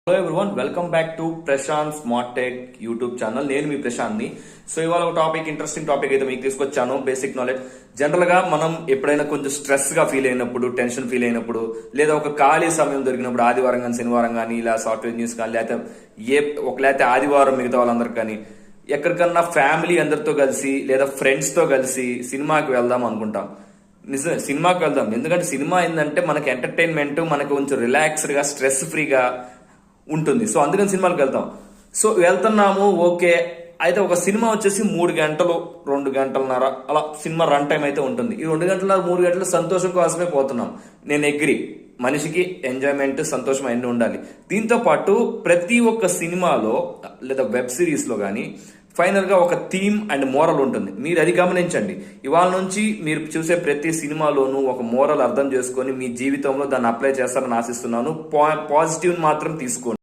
Hello everyone, welcome back to Prashant smart tech YouTube channel. నేను మీ ప్రశాంత్ని. So ఇవాళ ఒక ఇంట్రెస్టింగ్ టాపిక్ అయితే మీకు తీసుకొచ్చాను. Basic knowledge. జనరల్ గా మనం ఎప్పుడైనా కొంచెం స్ట్రెస్ గా ఫీల్ అయినప్పుడు, టెన్షన్ ఫీల్ అయినప్పుడు, లేదా ఒక ఖాళీ సమయం దొరికినప్పుడు, ఆదివారం కానీ శనివారం కానీ, ఇలా సాఫ్ట్వేర్ న్యూస్ కానీ, లేకపోతే ఆదివారం మిగతా వాళ్ళందరికి కానీ ఎక్కడికన్నా ఫ్యామిలీ అందరితో కలిసి లేదా ఫ్రెండ్స్ తో కలిసి సినిమాకి వెళ్దాం అనుకుంటాం. నిజమే, సినిమాకి వెళ్దాం. ఎందుకంటే సినిమా ఏంటంటే మనకి ఎంటర్టైన్మెంట్, మనకు కొంచెం రిలాక్స్డ్ గా, స్ట్రెస్ ఫ్రీగా ఉంటుంది. సో అందుకని సినిమాలకు వెళ్తాం. సో వెళ్తున్నాము, ఓకే. అయితే ఒక సినిమా వచ్చేసి 3 గంటలు, 2 గంటలన్నర అలా సినిమా రన్ టైం అయితే ఉంటుంది. ఈ 2 గంటలన్నర, 3 గంటలు సంతోషం కోసమే పోతున్నాం. నేను అగ్రి, మనిషికి ఎంజాయ్మెంట్, సంతోషం అన్నీ ఉండాలి. దీంతో పాటు ప్రతి ఒక్క సినిమాలో లేదా వెబ్ సిరీస్ లో కానీ ఫైనల్ గా ఒక థీమ్ అండ్ మోరల్ ఉంటుంది. మీరు అది గమనించండి. ఇవాళ నుంచి మీరు చూసే ప్రతి సినిమాలోనూ ఒక మోరల్ అర్థం చేసుకొని మీ జీవితంలో దాన్ని అప్లై చేస్తారని ఆశిస్తున్నాను. పాజిటివ్ మాత్రం తీసుకోండి.